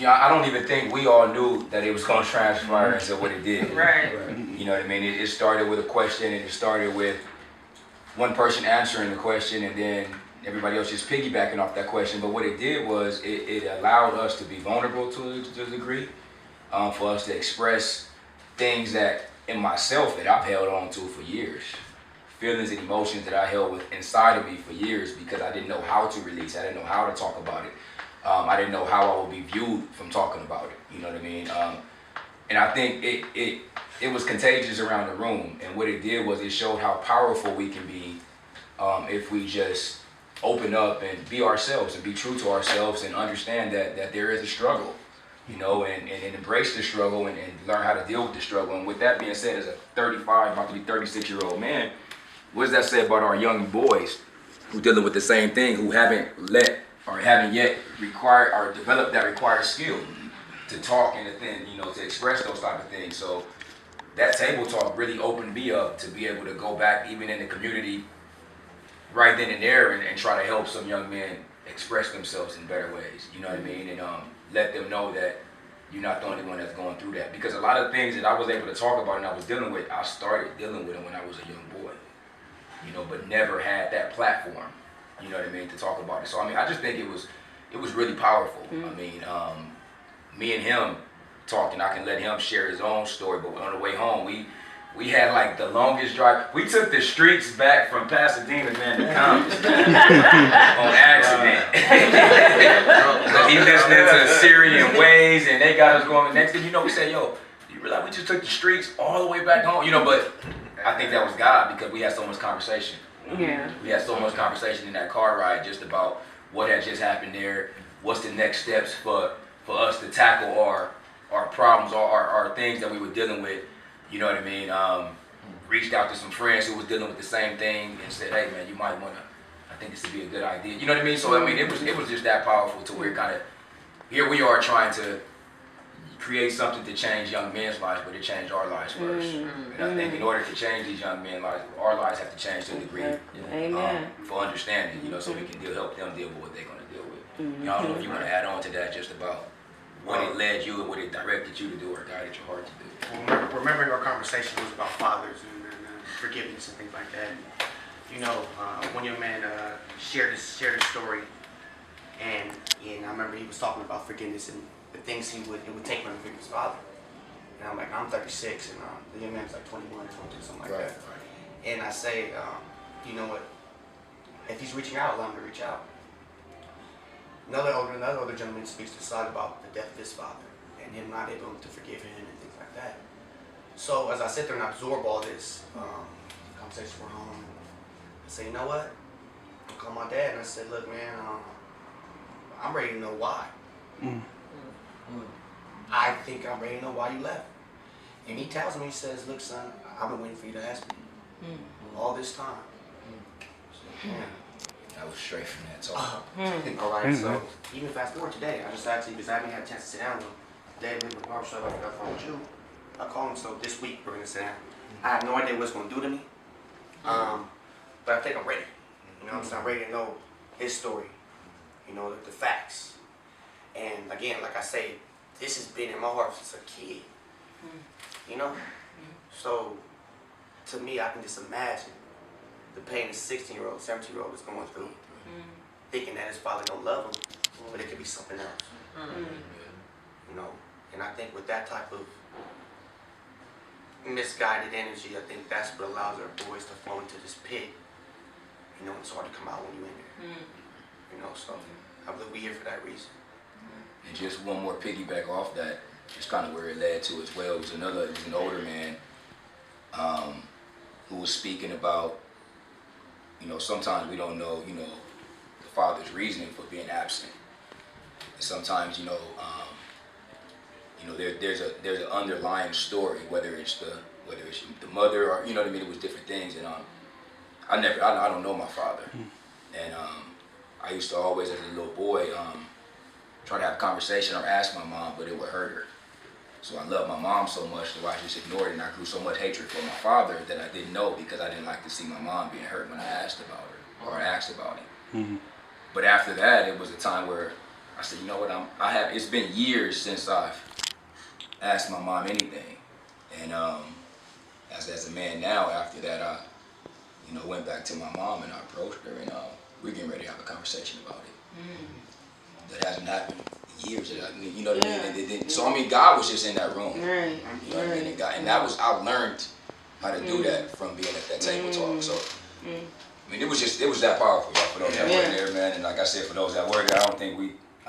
know, I don't even think we all knew that it was going to transpire into what it did. Right. You know what I mean? It started with a question, and it started with one person answering the question, and then everybody else just piggybacking off that question. But what it did was it allowed us to be vulnerable to a degree, for us to express things that in myself that I've held on to for years. Feelings and emotions that I held with inside of me for years because I didn't know how to release. I didn't know how to talk about it. I didn't know how I would be viewed from talking about it. You know what I mean? And I think it was contagious around the room. And what it did was it showed how powerful we can be if we just open up and be ourselves and be true to ourselves and understand that there is a struggle, you know, and embrace the struggle and learn how to deal with the struggle. And with that being said, as a 35, about to be 36-year-old man, what does that say about our young boys who dealing with the same thing, who haven't yet required or developed that required skill to talk and to express those type of things. So that table talk really opened me up to be able to go back even in the community right then and there and try to help some young men express themselves in better ways. You know what I mean? And let them know that you're not the only one that's going through that. Because a lot of things that I was able to talk about and I was dealing with, I started dealing with them when I was a young boy. You know, but never had that platform, you know what I mean, to talk about it. So I mean, I just think it was really powerful. I mean, me and him talking, I can let him share his own story, but on the way home, we had like the longest drive. We took the streets back from Pasadena, man, to Compass, man, on accident. He listening to Syrian Ways, and they got us going. Next thing you know, we said, yo, you realize we just took the streets all the way back home? You know, but I think that was God because we had so much conversation. Yeah. We had so much conversation in that car ride just about what had just happened there, what's the next steps for us to tackle our problems, our things that we were dealing with, you know what I mean? Reached out to some friends who was dealing with the same thing and said, hey man, you might wanna, I think this would be a good idea. You know what I mean? So I mean, it was just that powerful to where kind of, here we are trying to create something to change young men's lives, but it changed our lives first. And I think in order to change these young men's lives, our lives have to change to a degree. For understanding, you know, so we can help them deal with what they're going to deal with. You know, I don't know if you want to add on to that, just about what it led you and what it directed you to do or guided your heart to do. Well, remembering our conversation was about fathers and forgiveness and things like that. You know, one young man shared his story, and I remember he was talking about forgiveness and the things it would take for him to forgive his father. And I'm like, I'm 36, and the young man's like 21, 22, something like that. And I say, you know what? If he's reaching out, allow him to reach out. Another older gentleman speaks to side about the death of his father and him not able to forgive him and things like that. So as I sit there and absorb all this, conversations were home, I say, you know what? I called my dad and I said, look, man, I'm ready to know why. I think I'm ready to know why you left. And he tells me, he says, look, son, I've been waiting for you to ask me all this time. So, I was straight from that talk. All right, so even fast forward today, I just actually, because I haven't had a chance to sit down with him. Today, I'm in the barbershop, I got phone with you. I called him, so this week we're going to sit down. I have no idea what it's going to do to me, but I think I'm ready. You know what I'm saying? I'm ready to know his story, you know, the facts. And again, like I say, this has been in my heart since a kid, you know? So, to me, I can just imagine the pain a 16-year-old, 17-year-old is going through, thinking that his father don't love him, but it could be something else, you know? And I think with that type of misguided energy, I think that's what allows our boys to fall into this pit. You know, it's hard to come out when you're in there. You know, so I believe we're here for that reason. And just one more piggyback off that, just kind of where it led to as well. It was an older man who was speaking about, you know, sometimes we don't know, you know, the father's reasoning for being absent. And sometimes, you know, there's an underlying story, whether it's the mother or, you know what I mean, it was different things. And I don't know my father. And I used to always, as a little boy, try to have a conversation or ask my mom, but it would hurt her. So I loved my mom so much that I just ignored it, and I grew so much hatred for my father that I didn't know because I didn't like to see my mom being hurt when I asked about her or asked about it. But after that, it was a time where I said, you know what, it's been years since I've asked my mom anything. And as a man now, after that, I, went back to my mom and I approached her, and we're getting ready to have a conversation about it. That hasn't happened in years. You know what I mean? So I mean, God was just in that room. Right. You know what I mean? And that was, I learned how to do that from being at that table talk. So I mean, it was that powerful, y'all, for those that were there, man. And like I said, for those that were there,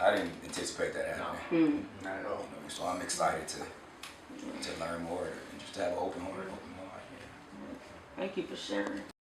I didn't anticipate that happening. Not at all. So I'm excited to learn more and just to have an open heart, open mind. Thank you for sharing.